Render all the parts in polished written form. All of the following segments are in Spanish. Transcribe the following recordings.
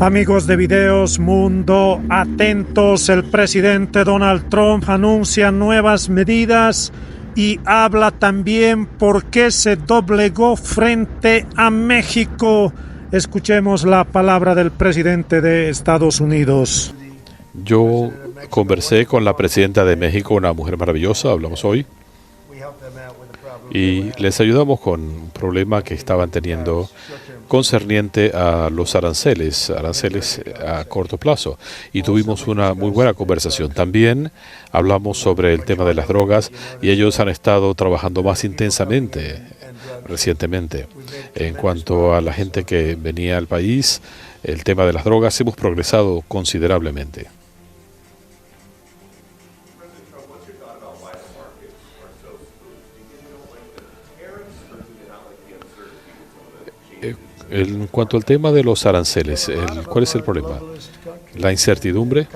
Amigos de Videos Mundo, atentos, el presidente Donald Trump anuncia nuevas medidas y habla también por qué se doblegó frente a México. Escuchemos la palabra del presidente de Estados Unidos. Yo conversé con la presidenta de México, una mujer maravillosa, hablamos hoy, y les ayudamos con un problema que estaban teniendo concerniente a los aranceles a corto plazo. Y tuvimos una muy buena conversación. También hablamos sobre el tema de las drogas y ellos han estado trabajando más intensamente recientemente. En cuanto a la gente que venía al país, el tema de las drogas, hemos progresado considerablemente. En cuanto al tema de los aranceles, ¿cuál es el problema? La incertidumbre.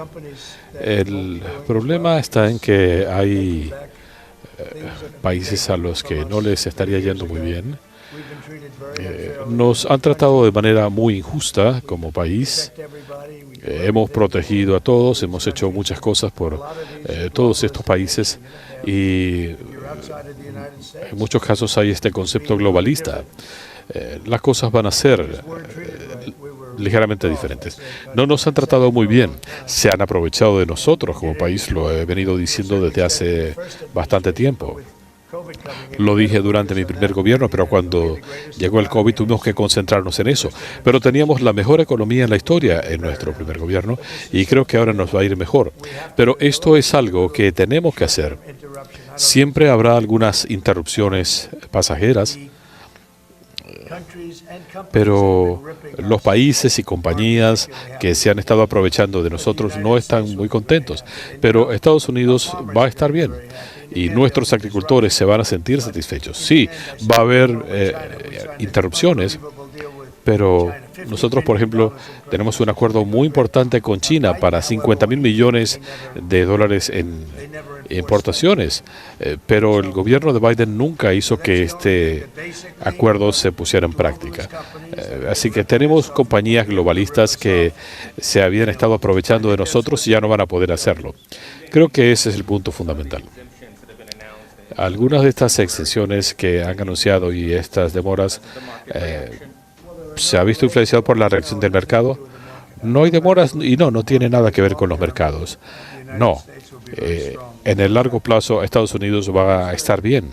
El problema está en que hay países a los que no les estaría yendo muy bien. Nos han tratado de manera muy injusta como país. Hemos protegido a todos, hemos hecho muchas cosas por todos estos países y en muchos casos hay este concepto globalista. Las cosas van a ser ligeramente diferentes. No nos han tratado muy bien. Se han aprovechado de nosotros como país, lo he venido diciendo desde hace bastante tiempo. Lo dije durante mi primer gobierno, pero cuando llegó el COVID tuvimos que concentrarnos en eso. Pero teníamos la mejor economía en la historia en nuestro primer gobierno y creo que ahora nos va a ir mejor. Pero esto es algo que tenemos que hacer. Siempre habrá algunas interrupciones pasajeras, pero los países y compañías que se han estado aprovechando de nosotros no están muy contentos. Pero Estados Unidos va a estar bien y nuestros agricultores se van a sentir satisfechos. Sí, va a haber interrupciones, pero nosotros, por ejemplo, tenemos un acuerdo muy importante con China para $50,000 millones en importaciones, pero el gobierno de Biden nunca hizo que este acuerdo se pusiera en práctica. Así que tenemos compañías globalistas que se habían estado aprovechando de nosotros y ya no van a poder hacerlo. Creo que ese es el punto fundamental. Algunas de estas exenciones que han anunciado y estas demoras se ha visto influenciado por la reacción del mercado. No hay demoras y no tiene nada que ver con los mercados. No. En el largo plazo Estados Unidos va a estar bien.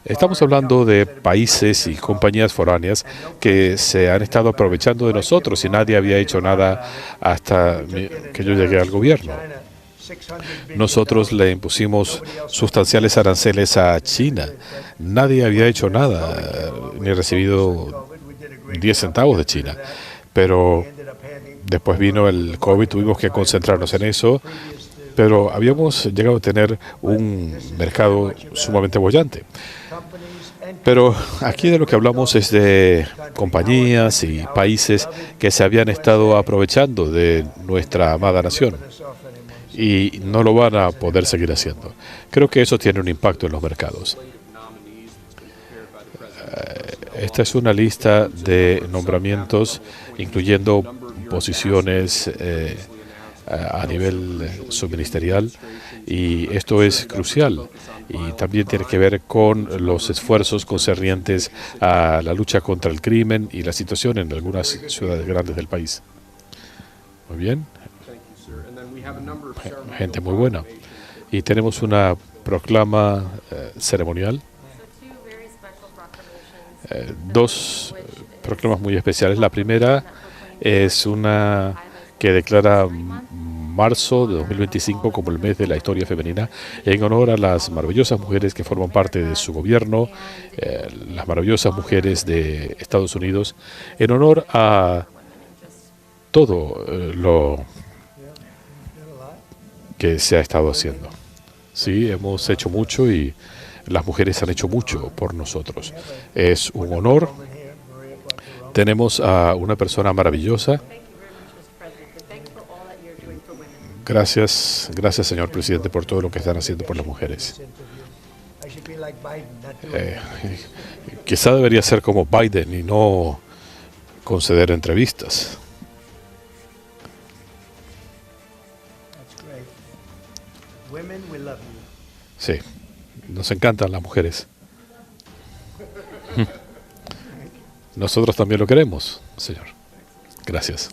Estamos hablando de países y compañías foráneas que se han estado aprovechando de nosotros y nadie había hecho nada hasta que yo llegué al gobierno. Nosotros le impusimos sustanciales aranceles a China. Nadie había hecho nada, ni recibido 10 centavos de China. Pero después vino el COVID, tuvimos que concentrarnos en eso. Pero habíamos llegado a tener un mercado sumamente boyante. Pero aquí de lo que hablamos es de compañías y países que se habían estado aprovechando de nuestra amada nación y no lo van a poder seguir haciendo. Creo que eso tiene un impacto en los mercados. Esta es una lista de nombramientos, incluyendo posiciones a nivel subministerial, y esto es crucial. Y también tiene que ver con los esfuerzos concernientes a la lucha contra el crimen y la situación en algunas ciudades grandes del país. Muy bien. Gente muy buena. Y tenemos una proclama ceremonial. Dos proclamas muy especiales. La primera es una que declara marzo de 2025 como el mes de la historia femenina en honor a las maravillosas mujeres que forman parte de su gobierno, las maravillosas mujeres de Estados Unidos, en honor a todo lo que se ha estado haciendo. Sí, hemos hecho mucho y las mujeres han hecho mucho por nosotros. Es un honor. Tenemos a una persona maravillosa. Gracias, señor presidente, por todo lo que están haciendo por las mujeres. Quizá debería ser como Biden y no conceder entrevistas. Sí, nos encantan las mujeres. Nosotros también lo queremos, Señor. Gracias.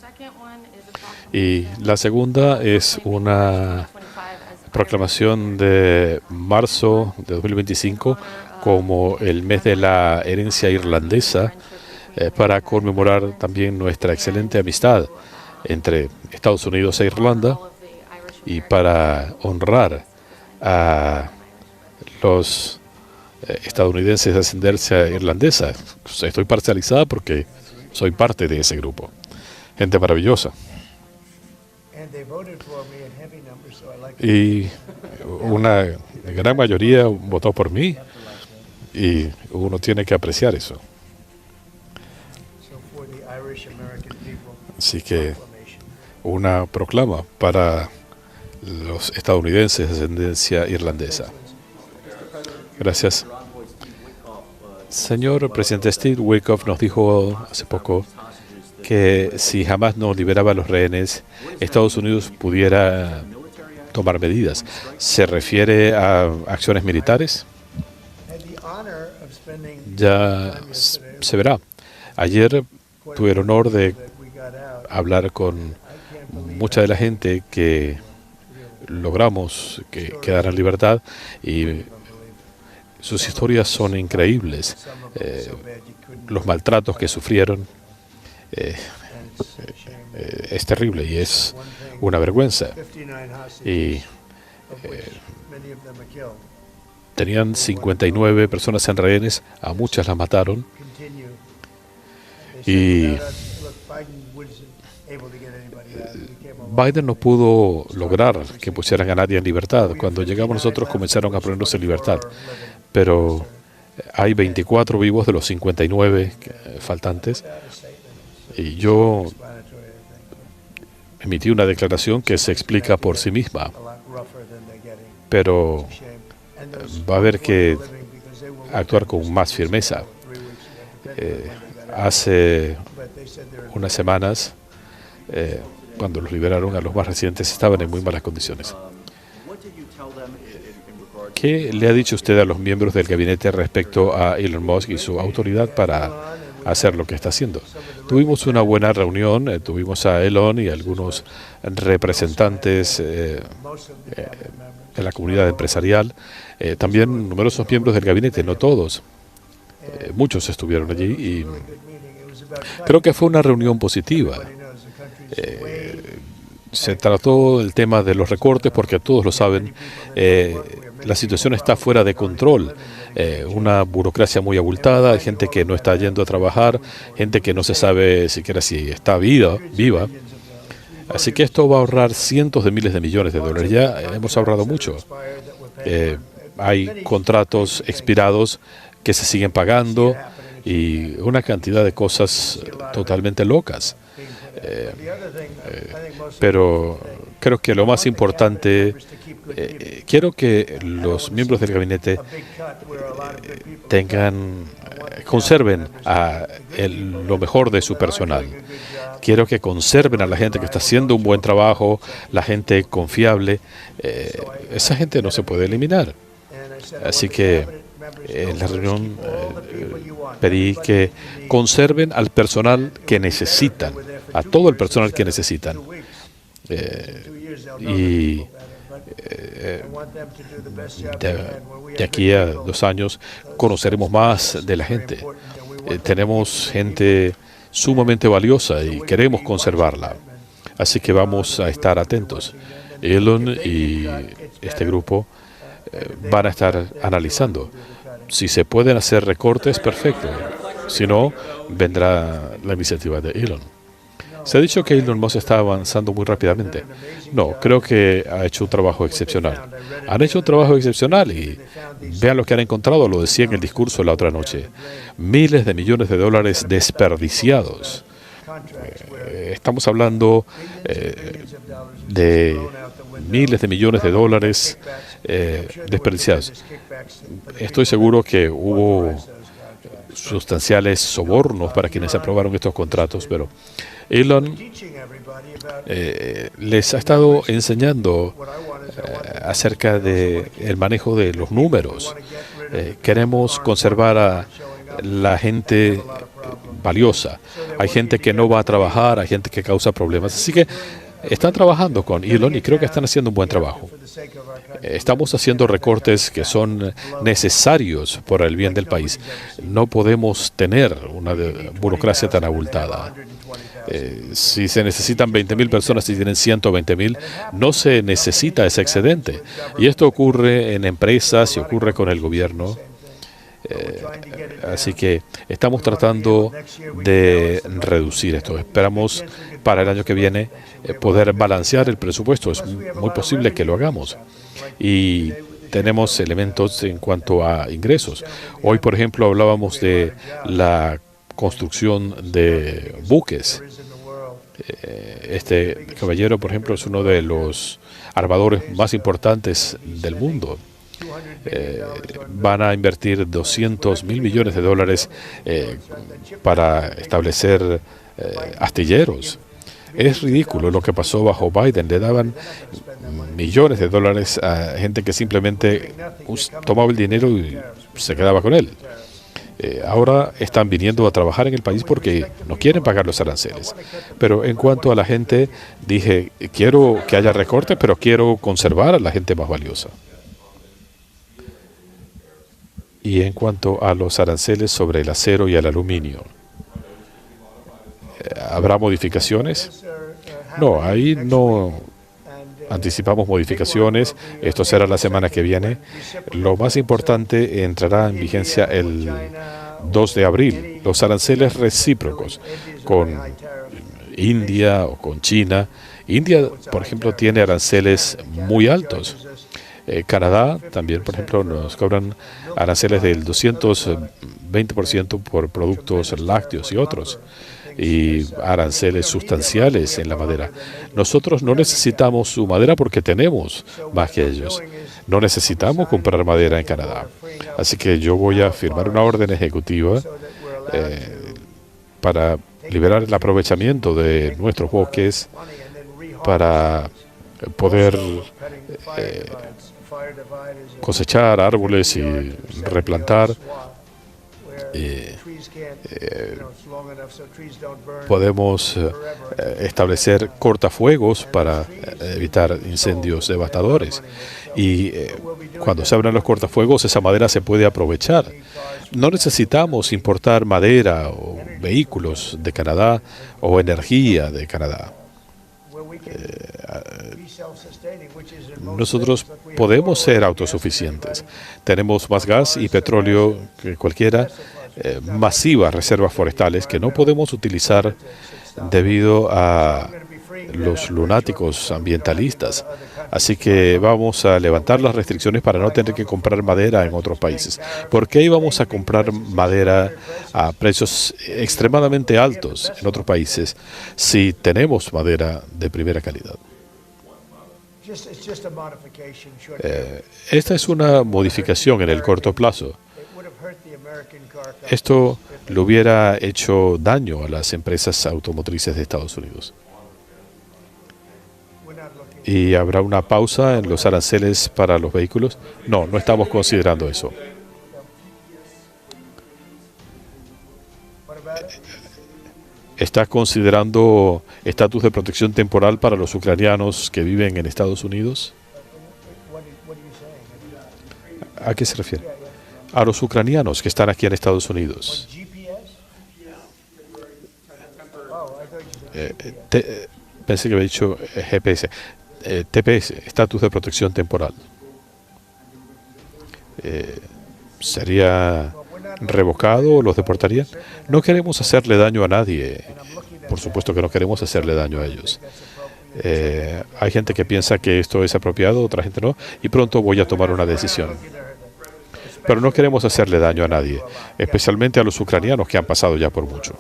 Y la segunda es una proclamación de marzo de 2025 como el mes de la herencia irlandesa, para conmemorar también nuestra excelente amistad entre Estados Unidos e Irlanda y para honrar a los estadounidenses de ascendencia irlandesa. Estoy parcializada porque soy parte de ese grupo. Gente maravillosa. Y una gran mayoría votó por mí y uno tiene que apreciar eso. Así que una proclama para los estadounidenses de ascendencia irlandesa. Gracias. Señor presidente, Steve Witkoff nos dijo hace poco que si Hamás no liberaba a los rehenes, Estados Unidos pudiera tomar medidas. ¿Se refiere a acciones militares? Ya se verá. Ayer tuve el honor de hablar con mucha de la gente que logramos que quedara en libertad y sus historias son increíbles. Los maltratos que sufrieron es terrible y es una vergüenza. Y tenían 59 personas en rehenes, a muchas las mataron. Y Biden no pudo lograr que pusieran a nadie en libertad. Cuando llegamos nosotros comenzaron a ponernos en libertad. Pero hay 24 vivos de los 59 faltantes. Y yo emití una declaración que se explica por sí misma. Pero va a haber que actuar con más firmeza. Hace unas semanas, cuando los liberaron a los más recientes, estaban en muy malas condiciones. ¿Qué le ha dicho usted a los miembros del gabinete respecto a Elon Musk y su autoridad para hacer lo que está haciendo? Tuvimos una buena reunión, tuvimos a Elon y algunos representantes de la comunidad empresarial, también numerosos miembros del gabinete, no todos, muchos estuvieron allí y creo que fue una reunión positiva. Se trató el tema de los recortes porque todos lo saben, la situación está fuera de control. Una burocracia muy abultada, hay gente que no está yendo a trabajar, gente que no se sabe siquiera si está viva. Así que esto va a ahorrar cientos de miles de millones de dólares. Ya hemos ahorrado mucho. Hay contratos expirados que se siguen pagando y una cantidad de cosas totalmente locas. Pero creo que lo más importante, quiero que los miembros del gabinete conserven lo mejor de su personal. Quiero que conserven a la gente que está haciendo un buen trabajo, la gente confiable. Esa gente no se puede eliminar. Así que en la reunión pedí que conserven al personal que necesitan, a todo el personal que necesitan. Y de aquí a 2 años conoceremos más de la gente. Tenemos gente sumamente valiosa y queremos conservarla. Así que vamos a estar atentos. Elon y este grupo van a estar analizando. Si se pueden hacer recortes, perfecto. Si no, vendrá la iniciativa de Elon. Se ha dicho que Elon Musk está avanzando muy rápidamente. No, creo que ha hecho un trabajo excepcional. Han hecho un trabajo excepcional y vean lo que han encontrado, lo decía en el discurso la otra noche. Miles de millones de dólares desperdiciados. Estamos hablando de miles de millones de dólares desperdiciados. Estoy seguro que hubo sustanciales sobornos para quienes aprobaron estos contratos, pero Elon les ha estado enseñando acerca del manejo de los números. Queremos conservar a la gente valiosa. Hay gente que no va a trabajar, hay gente que causa problemas. Así que están trabajando con Elon y creo que están haciendo un buen trabajo. Estamos haciendo recortes que son necesarios por el bien del país. No podemos tener una burocracia tan abultada. Si se necesitan 20.000 personas y tienen 120.000, no se necesita ese excedente. Y esto ocurre en empresas y ocurre con el gobierno. Así que estamos tratando de reducir esto. Esperamos para el año que viene poder balancear el presupuesto. Es muy posible que lo hagamos. Y tenemos elementos en cuanto a ingresos. Hoy, por ejemplo, hablábamos de la construcción de buques. Este caballero, por ejemplo, es uno de los armadores más importantes del mundo. Van a invertir $200.000 millones para establecer astilleros. Es ridículo lo que pasó bajo Biden. Le daban millones de dólares a gente que simplemente tomaba el dinero y se quedaba con él. Ahora están viniendo a trabajar en el país porque no quieren pagar los aranceles. Pero en cuanto a la gente, dije, quiero que haya recortes, pero quiero conservar a la gente más valiosa. Y en cuanto a los aranceles sobre el acero y el aluminio, ¿habrá modificaciones? No, ahí no anticipamos modificaciones. Esto será la semana que viene. Lo más importante entrará en vigencia el 2 de abril. Los aranceles recíprocos con India o con China. India, por ejemplo, tiene aranceles muy altos. Canadá también, por ejemplo, nos cobran aranceles del 220% por productos lácteos y otros, y aranceles sustanciales en la madera. Nosotros no necesitamos su madera porque tenemos más que ellos. No necesitamos comprar madera en Canadá. Así que yo voy a firmar una orden ejecutiva para liberar el aprovechamiento de nuestros bosques, para poder cosechar árboles y replantar. Podemos establecer cortafuegos para evitar incendios devastadores. Y cuando se abran los cortafuegos, esa madera se puede aprovechar. No necesitamos importar madera o vehículos de Canadá o energía de Canadá. Nosotros podemos ser autosuficientes. Tenemos más gas y petróleo que cualquiera, masivas reservas forestales que no podemos utilizar debido a los lunáticos ambientalistas. Así que vamos a levantar las restricciones para no tener que comprar madera en otros países. ¿Por qué íbamos a comprar madera a precios extremadamente altos en otros países si tenemos madera de primera calidad? Esta es una modificación en el corto plazo. Esto le hubiera hecho daño a las empresas automotrices de Estados Unidos. ¿Y habrá una pausa en los aranceles para los vehículos? No, no estamos considerando eso. ¿Está considerando estatus de protección temporal para los ucranianos que viven en Estados Unidos? ¿A qué se refiere? A los ucranianos que están aquí en Estados Unidos. Pensé que había dicho GPS. TPS, estatus de protección temporal. ¿Sería revocado o los deportarían? No queremos hacerle daño a nadie. Por supuesto que no queremos hacerle daño a ellos. Hay gente que piensa que esto es apropiado, otra gente no, y pronto voy a tomar una decisión. Pero no queremos hacerle daño a nadie, especialmente a los ucranianos que han pasado ya por mucho.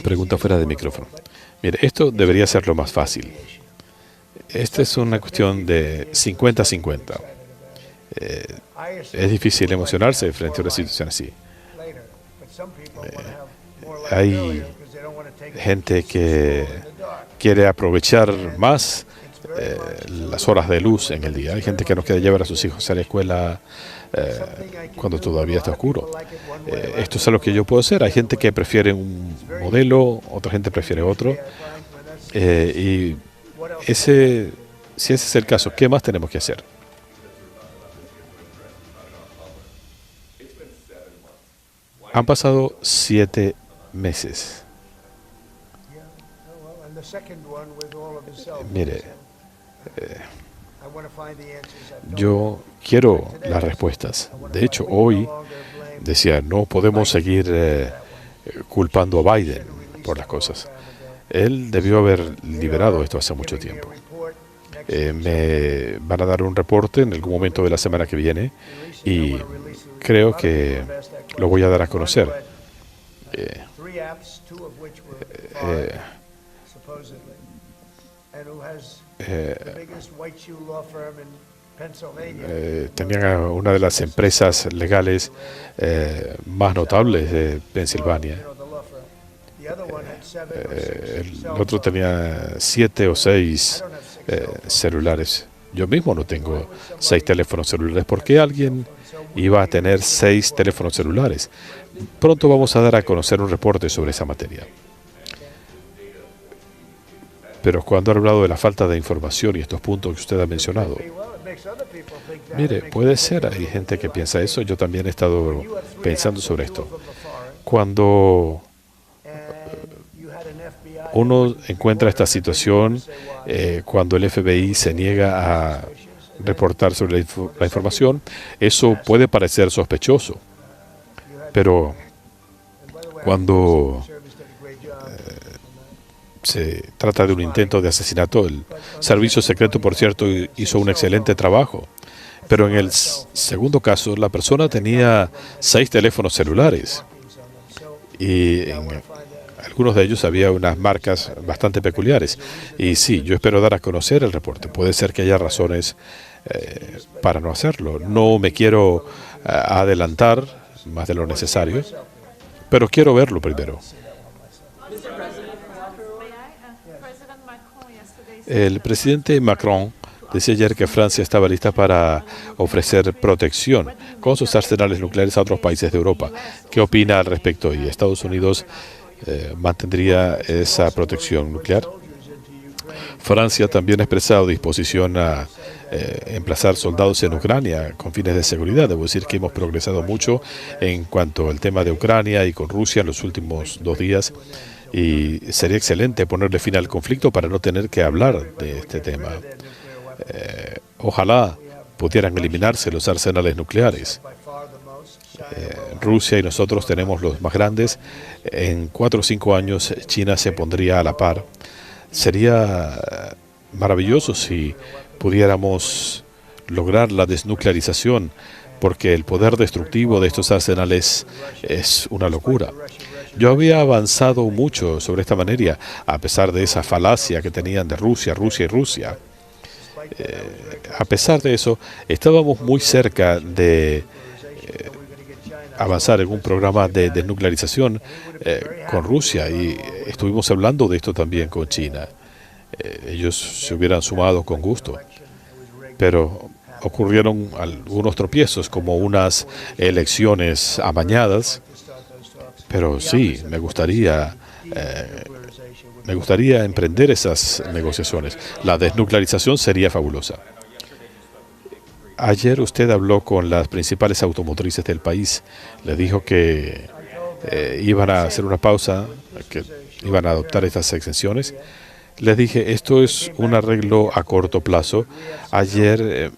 Pregunta fuera de micrófono. Mire, esto debería ser lo más fácil. Esta es una cuestión de 50-50. Es difícil emocionarse frente a una situación así. Hay gente que quiere aprovechar más las horas de luz en el día. Hay gente que no quiere llevar a sus hijos a la escuela cuando todavía está oscuro. Esto es algo que yo puedo hacer. Hay gente que prefiere un modelo, otra gente prefiere otro. Y si ese es el caso, ¿qué más tenemos que hacer? Han pasado 7 meses. Mire, yo quiero las respuestas. De hecho, hoy decía, no podemos seguir culpando a Biden por las cosas. Él debió haber liberado esto hace mucho tiempo. Me van a dar un reporte en algún momento de la semana que viene y creo que lo voy a dar a conocer. Tenían una de las empresas legales más notables de Pensilvania. El otro tenía 7 o 6 celulares. Yo mismo no tengo 6 teléfonos celulares. ¿Por qué alguien iba a tener 6 teléfonos celulares? Pronto vamos a dar a conocer un reporte sobre esa materia. Pero cuando ha hablado de la falta de información y estos puntos que usted ha mencionado, mire, puede ser, hay gente que piensa eso. Yo también he estado pensando sobre esto. Cuando uno encuentra esta situación, cuando el FBI se niega a reportar sobre la información, eso puede parecer sospechoso. Pero cuando se trata de un intento de asesinato, el servicio secreto, por cierto, hizo un excelente trabajo. Pero en el segundo caso, la persona tenía 6 teléfonos celulares. Y en algunos de ellos había unas marcas bastante peculiares. Y sí, yo espero dar a conocer el reporte. Puede ser que haya razones para no hacerlo. No me quiero adelantar más de lo necesario, pero quiero verlo primero. El presidente Macron decía ayer que Francia estaba lista para ofrecer protección con sus arsenales nucleares a otros países de Europa. ¿Qué opina al respecto? ¿Y Estados Unidos mantendría esa protección nuclear? Francia también ha expresado disposición a emplazar soldados en Ucrania con fines de seguridad. Debo decir que hemos progresado mucho en cuanto al tema de Ucrania y con Rusia en los últimos 2 días. Y sería excelente ponerle fin al conflicto para no tener que hablar de este tema. Ojalá pudieran eliminarse los arsenales nucleares. Rusia y nosotros tenemos los más grandes. En 4 o 5 años China se pondría a la par. Sería maravilloso si pudiéramos lograr la desnuclearización, porque el poder destructivo de estos arsenales es una locura. Yo había avanzado mucho sobre esta materia, a pesar de esa falacia que tenían de Rusia, Rusia y Rusia. A pesar de eso, estábamos muy cerca de avanzar en un programa de desnuclearización con Rusia, y estuvimos hablando de esto también con China. Ellos se hubieran sumado con gusto, pero ocurrieron algunos tropiezos, como unas elecciones amañadas. Pero sí, me gustaría emprender esas negociaciones. La desnuclearización sería fabulosa. Ayer usted habló con las principales automotrices del país. Le dijo que iban a hacer una pausa, que iban a adoptar estas exenciones. Les dije, esto es un arreglo a corto plazo. Ayer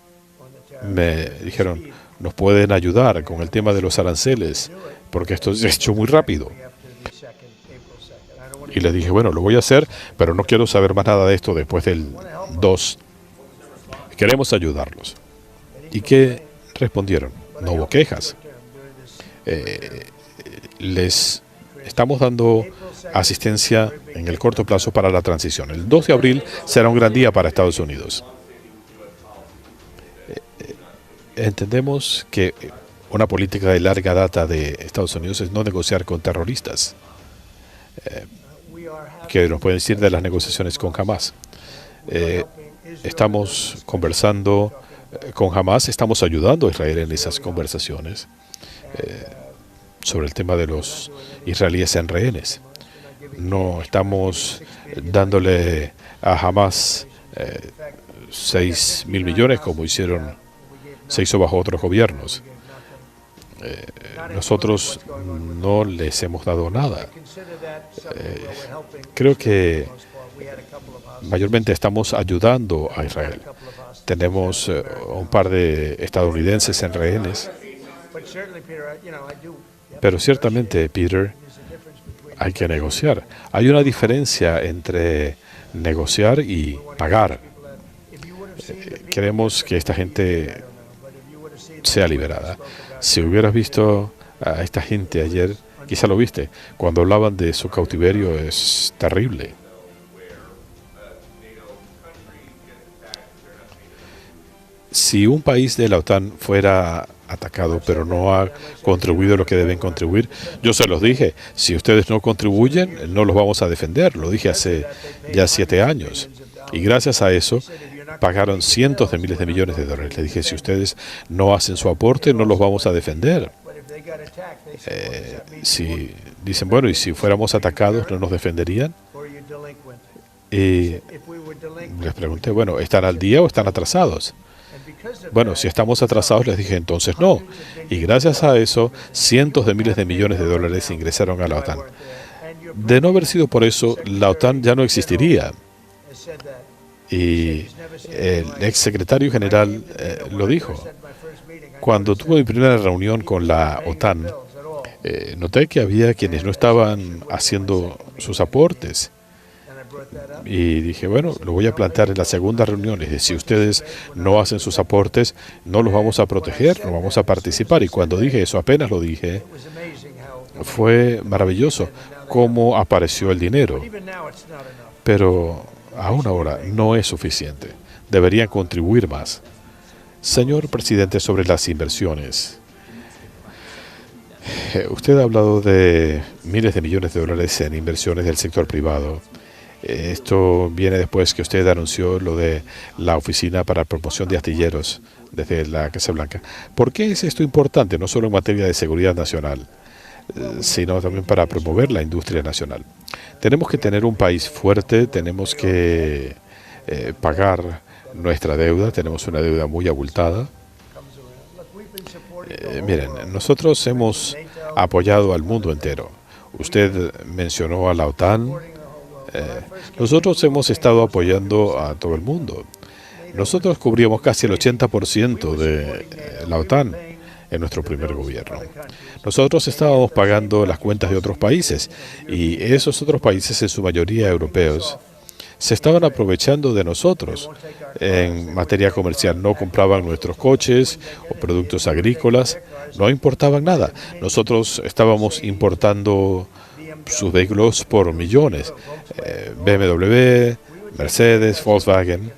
me dijeron, nos pueden ayudar con el tema de los aranceles, porque esto es hecho muy rápido. Y le dije, bueno, lo voy a hacer, pero no quiero saber más nada de esto después del 2. Queremos ayudarlos. ¿Y qué respondieron? No hubo quejas. Les estamos dando asistencia en el corto plazo para la transición. El 2 de abril será un gran día para Estados Unidos. Entendemos que una política de larga data de Estados Unidos es no negociar con terroristas. ¿Qué nos pueden decir de las negociaciones con Hamas? Estamos conversando con Hamas, estamos ayudando a Israel en esas conversaciones sobre el tema de los israelíes en rehenes. No estamos dándole a Hamas 6.000 millones como se hizo bajo otros gobiernos. Nosotros no les hemos dado nada. Creo que mayormente estamos ayudando a Israel. Tenemos un par de estadounidenses en rehenes. Pero ciertamente, Peter, hay que negociar. Hay una diferencia entre negociar y pagar. Queremos que esta gente sea liberada. Si hubieras visto a esta gente ayer, quizá lo viste, cuando hablaban de su cautiverio, es terrible. Si un país de la OTAN fuera atacado, pero no ha contribuido lo que deben contribuir, yo se los dije, si ustedes no contribuyen, no los vamos a defender. Lo dije hace ya 7 años. Y gracias a eso, pagaron cientos de miles de millones de dólares. Le dije, si ustedes no hacen su aporte, no los vamos a defender. Si dicen, bueno, y si fuéramos atacados, ¿no nos defenderían? Y les pregunté, bueno, ¿están al día o están atrasados? Bueno, si estamos atrasados, les dije, entonces no. Y gracias a eso, cientos de miles de millones de dólares ingresaron a la OTAN. De no haber sido por eso, la OTAN ya no existiría. Y el exsecretario general lo dijo. Cuando tuve mi primera reunión con la OTAN, noté que había quienes no estaban haciendo sus aportes. Y dije, bueno, lo voy a plantear en la segunda reunión. Es decir, si ustedes no hacen sus aportes, no los vamos a proteger, no vamos a participar. Y cuando dije eso, apenas lo dije, fue maravilloso cómo apareció el dinero. Pero aún ahora no es suficiente. Deberían contribuir más. Señor presidente, sobre las inversiones. Usted ha hablado de miles de millones de dólares en inversiones del sector privado. Esto viene después que usted anunció lo de la Oficina para Promoción de Astilleros desde la Casa Blanca. ¿Por qué es esto importante, no solo en materia de seguridad nacional, sino también para promover la industria nacional? Tenemos que tener un país fuerte, tenemos que pagar nuestra deuda, tenemos una deuda muy abultada. Miren, nosotros hemos apoyado al mundo entero. Usted mencionó a la OTAN. Nosotros hemos estado apoyando a todo el mundo. Nosotros cubríamos casi el 80% de la OTAN en nuestro primer gobierno. Nosotros estábamos pagando las cuentas de otros países y esos otros países, en su mayoría europeos, se estaban aprovechando de nosotros en materia comercial. No compraban nuestros coches o productos agrícolas, no importaban nada. Nosotros estábamos importando sus vehículos por millones. BMW, Mercedes, Volkswagen.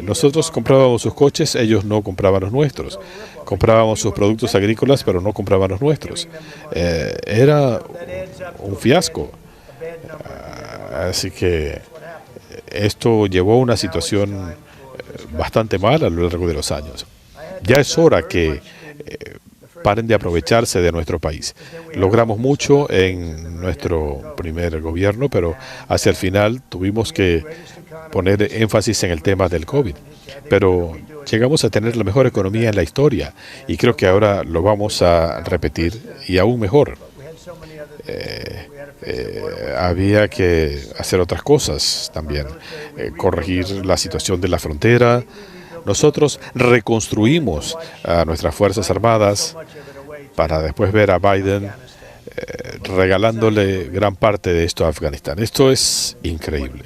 Nosotros comprábamos sus coches, ellos no compraban los nuestros. Comprábamos sus productos agrícolas, pero no compraban los nuestros. Era un fiasco. Así que esto llevó a una situación bastante mala a lo largo de los años. Ya es hora que paren de aprovecharse de nuestro país. Logramos mucho en nuestro primer gobierno, pero hacia el final tuvimos que poner énfasis en el tema del COVID. Pero llegamos a tener la mejor economía en la historia y creo que ahora lo vamos a repetir y aún mejor. Había que hacer otras cosas también, corregir la situación de la frontera. Nosotros reconstruimos a nuestras Fuerzas Armadas para después ver a Biden regalándole gran parte de esto a Afganistán. Esto es increíble.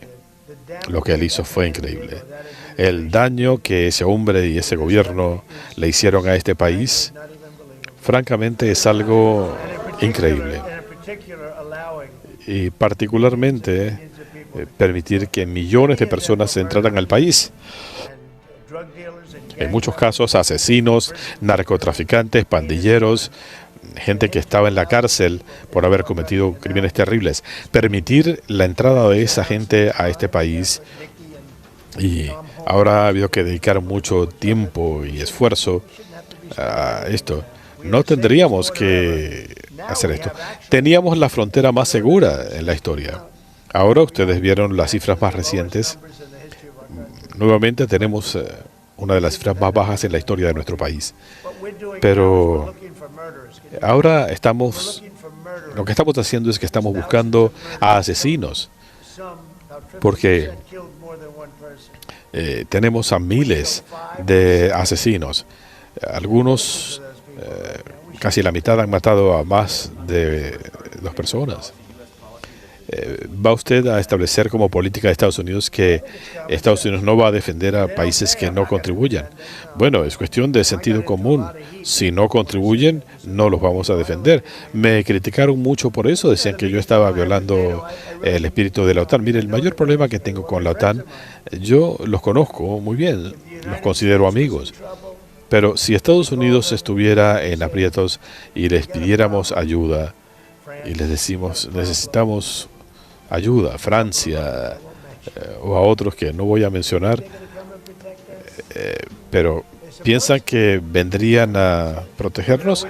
Lo que él hizo fue increíble. El daño que ese hombre y ese gobierno le hicieron a este país, francamente, es algo increíble. y particularmente permitir que millones de personas entraran al país. En muchos casos, asesinos, narcotraficantes, pandilleros, gente que estaba en la cárcel por haber cometido crímenes terribles. Permitir la entrada de esa gente a este país, y ahora ha habido que dedicar mucho tiempo y esfuerzo a esto. No tendríamos que hacer esto. Teníamos la frontera más segura en la historia. Ahora ustedes vieron las cifras más recientes. Nuevamente tenemos una de las cifras más bajas en la historia de nuestro país. Pero ahora lo que estamos haciendo es que estamos buscando a asesinos, porque tenemos a miles de asesinos. Algunos, casi la mitad, han matado a más de 2 personas. ¿Va usted a establecer como política de Estados Unidos que Estados Unidos no va a defender a países que no contribuyan? Bueno, es cuestión de sentido común. Si no contribuyen, no los vamos a defender. Me criticaron mucho por eso, decían que yo estaba violando el espíritu de la OTAN. Mire, el mayor problema que tengo con la OTAN, yo los conozco muy bien, los considero amigos. Pero si Estados Unidos estuviera en aprietos y les pidiéramos ayuda y les decimos necesitamos ayuda, Francia o a otros que no voy a mencionar, pero piensan que vendrían a protegernos,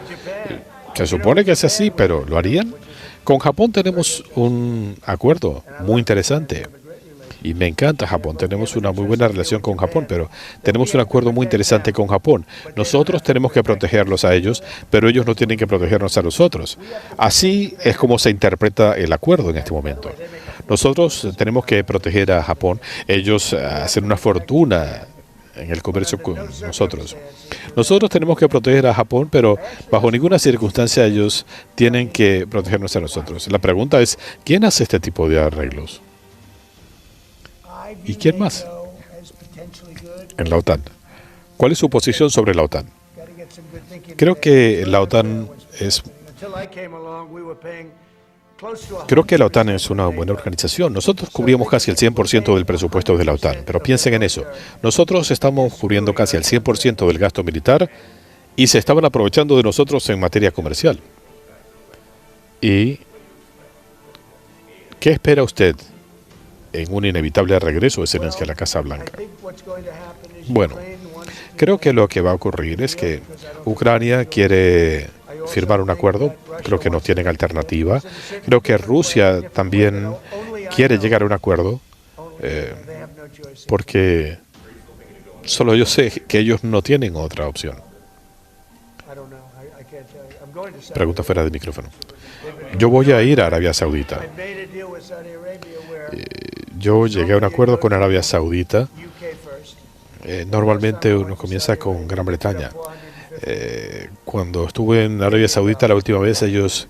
se supone que es así, pero ¿lo harían? Con Japón tenemos un acuerdo muy interesante. Y me encanta Japón, tenemos una muy buena relación con Japón, pero tenemos un acuerdo muy interesante con Japón. Nosotros tenemos que protegerlos a ellos, pero ellos no tienen que protegernos a nosotros. Así es como se interpreta el acuerdo en este momento. Nosotros tenemos que proteger a Japón, ellos hacen una fortuna en el comercio con nosotros. Nosotros tenemos que proteger a Japón, pero bajo ninguna circunstancia ellos tienen que protegernos a nosotros. La pregunta es, ¿quién hace este tipo de arreglos? ¿Y quién más? En la OTAN. ¿Cuál es su posición sobre la OTAN? Creo que la OTAN es una buena organización. Nosotros cubrimos casi el 100% del presupuesto de la OTAN, pero piensen en eso. Nosotros estamos cubriendo casi el 100% del gasto militar y se estaban aprovechando de nosotros en materia comercial. ¿Y qué espera usted en un inevitable regreso de Zelensky a la Casa Blanca? Bueno, creo que lo que va a ocurrir es que Ucrania quiere firmar un acuerdo, creo que no tienen alternativa. Creo que Rusia también quiere llegar a un acuerdo, porque solo yo sé que ellos no tienen otra opción. Pregunta fuera de micrófono. Yo voy a ir a Arabia Saudita. Yo llegué a un acuerdo con Arabia Saudita. Normalmente uno comienza con Gran Bretaña. Cuando estuve en Arabia Saudita la última vez, ellos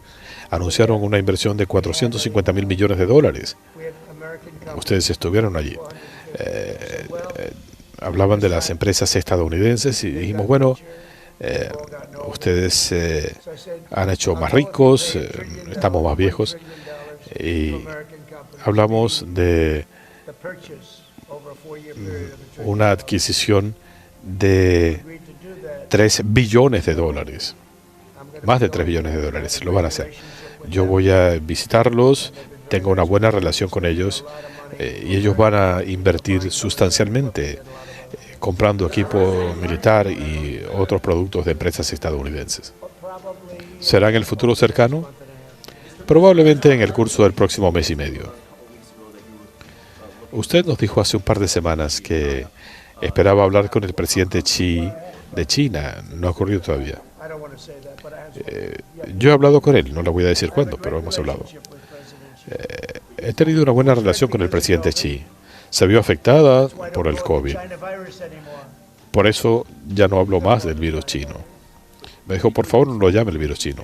anunciaron una inversión de $450 millones. Ustedes estuvieron allí. Hablaban de las empresas estadounidenses y dijimos, bueno, ustedes han hecho más ricos, estamos más viejos, y hablamos de una adquisición de $3 billones. Más de $3 billones. Lo van a hacer. Yo voy a visitarlos, tengo una buena relación con ellos, y ellos van a invertir sustancialmente comprando equipo militar y otros productos de empresas estadounidenses. ¿Será en el futuro cercano? Probablemente en el curso del próximo mes y medio. Usted nos dijo hace un par de semanas que esperaba hablar con el presidente Xi de China. No ha ocurrido todavía. Yo he hablado con él, no le voy a decir cuándo, pero hemos hablado. He tenido una buena relación con el presidente Xi. Se vio afectada por el COVID. Por eso ya no hablo más del virus chino. Me dijo, por favor, no lo llame el virus chino.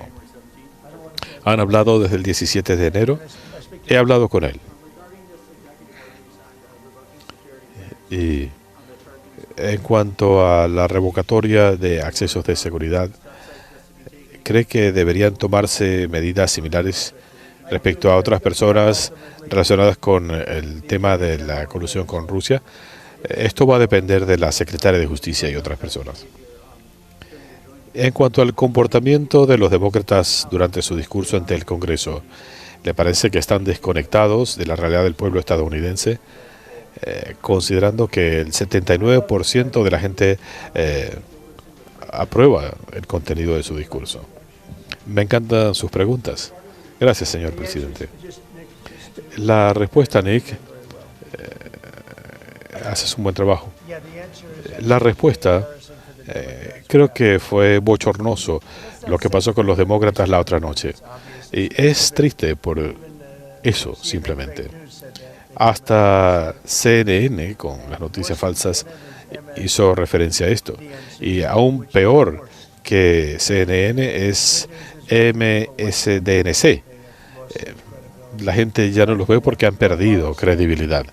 Han hablado desde el 17 de enero. He hablado con él. Y en cuanto a la revocatoria de accesos de seguridad, ¿cree que deberían tomarse medidas similares Respecto a otras personas relacionadas con el tema de la colusión con Rusia, esto va a depender de la secretaria de Justicia y otras personas. En cuanto al comportamiento de los demócratas durante su discurso ante el Congreso, ¿le parece que están desconectados de la realidad del pueblo estadounidense? Considerando que el 79% de la gente aprueba el contenido de su discurso. Me encantan sus preguntas. Gracias, señor presidente. La respuesta, Nick, haces un buen trabajo. La respuesta, creo que fue bochornoso lo que pasó con los demócratas la otra noche. Y es triste por eso, simplemente. Hasta CNN, con las noticias falsas, hizo referencia a esto. Y aún peor que CNN es MSDNC. La gente ya no los ve porque han perdido credibilidad.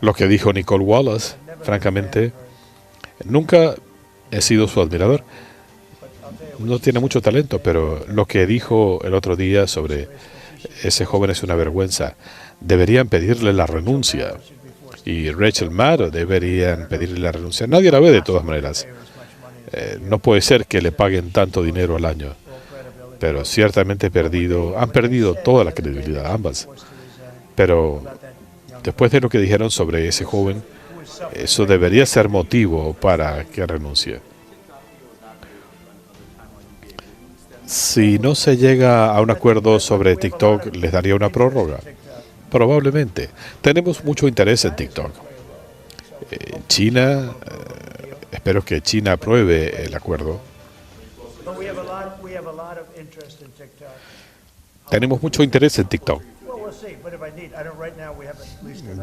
Lo que dijo Nicole Wallace, francamente, nunca he sido su admirador. No tiene mucho talento, pero lo que dijo el otro día sobre ese joven es una vergüenza. Deberían pedirle la renuncia. Y Rachel Maddow deberían pedirle la renuncia. Nadie la ve de todas maneras. No puede ser que le paguen tanto dinero al año. Pero ciertamente han perdido toda la credibilidad, ambas. Pero después de lo que dijeron sobre ese joven, eso debería ser motivo para que renuncie. Si no se llega a un acuerdo sobre TikTok, ¿les daría una prórroga? Probablemente. Tenemos mucho interés en TikTok. China, espero que China apruebe el acuerdo. Tenemos mucho interés en TikTok.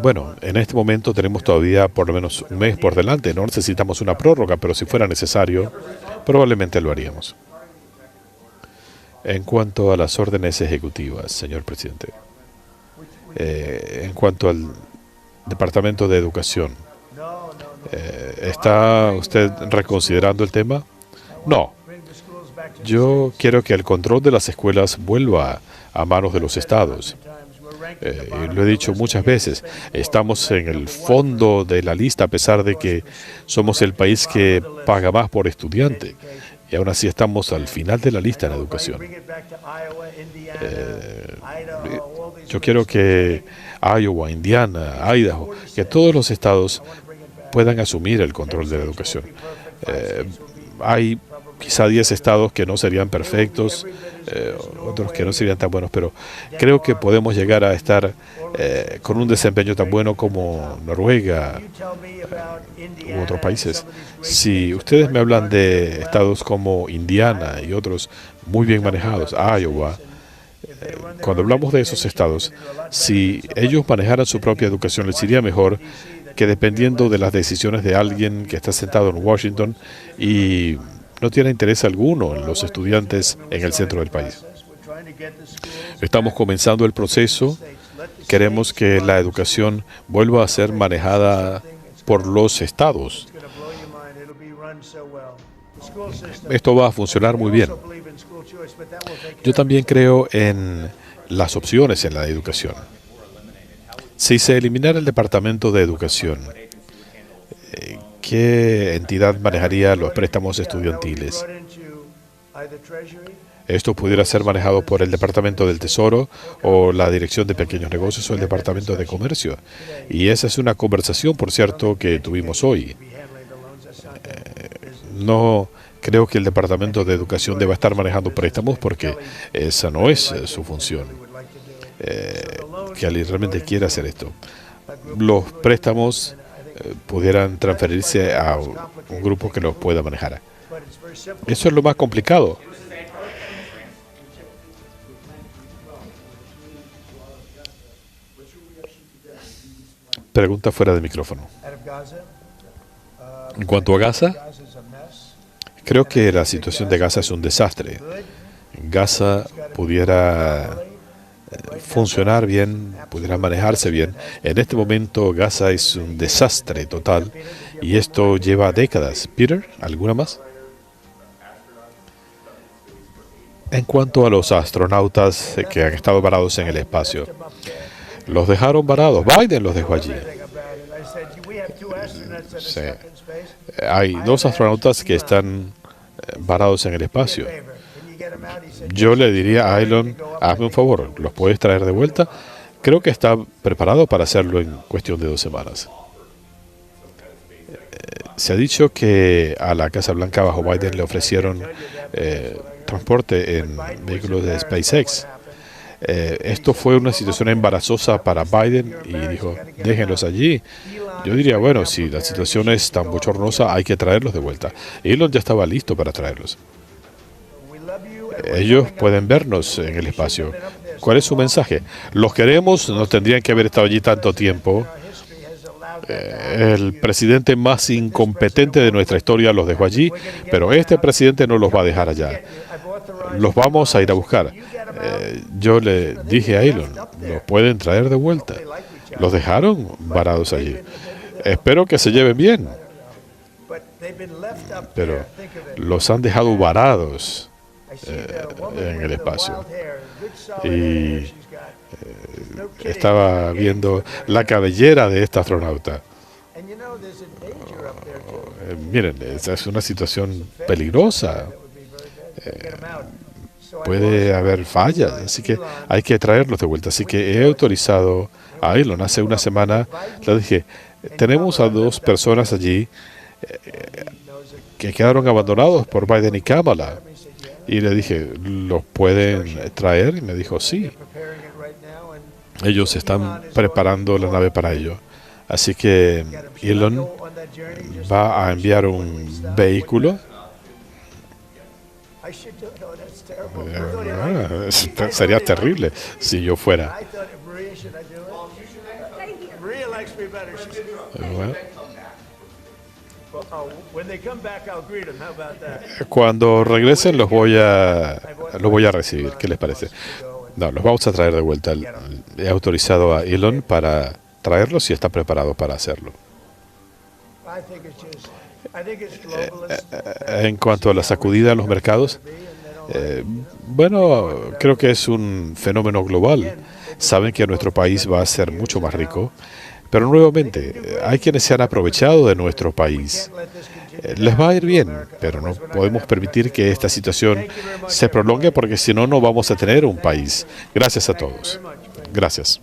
Bueno, en este momento tenemos todavía por lo menos un mes por delante. No necesitamos una prórroga, pero si fuera necesario, probablemente lo haríamos. En cuanto a las órdenes ejecutivas, señor presidente, en cuanto al Departamento de Educación, ¿está usted reconsiderando el tema? No. Yo quiero que el control de las escuelas vuelva a manos de los estados. Lo he dicho muchas veces, estamos en el fondo de la lista a pesar de que somos el país que paga más por estudiante. Y aún así estamos al final de la lista en educación. Yo quiero que Iowa, Indiana, Idaho, que todos los estados puedan asumir el control de la educación. Hay quizá 10 estados que no serían perfectos, otros que no serían tan buenos, pero creo que podemos llegar a estar con un desempeño tan bueno como Noruega u otros países. Si ustedes me hablan de estados como Indiana y otros muy bien manejados, Iowa, cuando hablamos de esos estados, si ellos manejaran su propia educación, les iría mejor que dependiendo de las decisiones de alguien que está sentado en Washington y no tiene interés alguno en los estudiantes en el centro del país. Estamos comenzando el proceso. Queremos que la educación vuelva a ser manejada por los estados. Esto va a funcionar muy bien. Yo también creo en las opciones en la educación. Si se eliminara el Departamento de Educación, ¿qué entidad manejaría los préstamos estudiantiles? Esto pudiera ser manejado por el Departamento del Tesoro o la Dirección de Pequeños Negocios o el Departamento de Comercio. Y esa es una conversación, por cierto, que tuvimos hoy. No creo que el Departamento de Educación deba estar manejando préstamos porque esa no es su función. Que alguien realmente quiera hacer esto. Los préstamos pudieran transferirse a un grupo que los pueda manejar. Eso es lo más complicado. Pregunta fuera de micrófono. En cuanto a Gaza, creo que la situación de Gaza es un desastre. Gaza pudiera funcionar bien, pudiera manejarse bien. En este momento Gaza es un desastre total y esto lleva décadas. Peter, ¿alguna más? En cuanto a los astronautas que han estado varados en el espacio, los dejaron varados. Biden los dejó allí. Sí. Hay 2 astronautas que están varados en el espacio. Yo le diría a Elon, hazme un favor, ¿los puedes traer de vuelta? Creo que está preparado para hacerlo en cuestión de 2 semanas. Se ha dicho que a la Casa Blanca bajo Biden le ofrecieron transporte en vehículos de SpaceX. Esto fue una situación embarazosa para Biden y dijo, déjenlos allí. Yo diría, bueno, si la situación es tan bochornosa, hay que traerlos de vuelta. Elon ya estaba listo para traerlos. Ellos pueden vernos en el espacio. ¿Cuál es su mensaje? Los queremos, no tendrían que haber estado allí tanto tiempo. El presidente más incompetente de nuestra historia los dejó allí, pero este presidente no los va a dejar allá. Los vamos a ir a buscar. Yo le dije a Elon, los pueden traer de vuelta. Los dejaron varados allí. Espero que se lleven bien. Pero los han dejado varados en el espacio. Y estaba viendo la cabellera de esta astronauta. Miren, esa es una situación peligrosa. Puede haber fallas, así que hay que traerlos de vuelta. Así que he autorizado a Elon. Hace una semana le dije, tenemos a 2 personas allí que quedaron abandonados por Biden y Kamala. Y le dije, ¿los pueden traer? Y me dijo, sí. Ellos están preparando la nave para ello. Así que Elon va a enviar un vehículo. Sería terrible si yo fuera. Bueno. Cuando regresen los voy a recibir. ¿Qué les parece? No, los vamos a traer de vuelta. He autorizado a Elon para traerlos y está preparado para hacerlo. En cuanto a la sacudida en los mercados, bueno, creo que es un fenómeno global. Saben que nuestro país va a ser mucho más rico, pero nuevamente hay quienes se han aprovechado de nuestro país. Les va a ir bien, pero no podemos permitir que esta situación se prolongue porque si no, no vamos a tener un país. Gracias a todos. Gracias.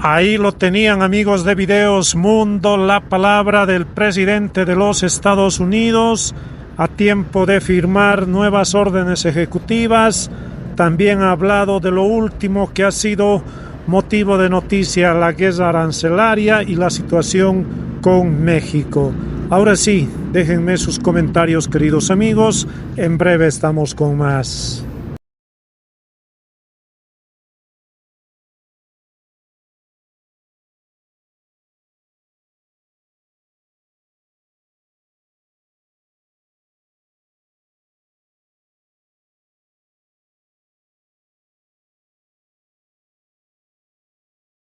Ahí lo tenían, amigos de Videos Mundo, la palabra del presidente de los Estados Unidos a tiempo de firmar nuevas órdenes ejecutivas. También ha hablado de lo último que ha sido motivo de noticia, la guerra arancelaria y la situación con México. Ahora sí, déjenme sus comentarios, queridos amigos. En breve estamos con más.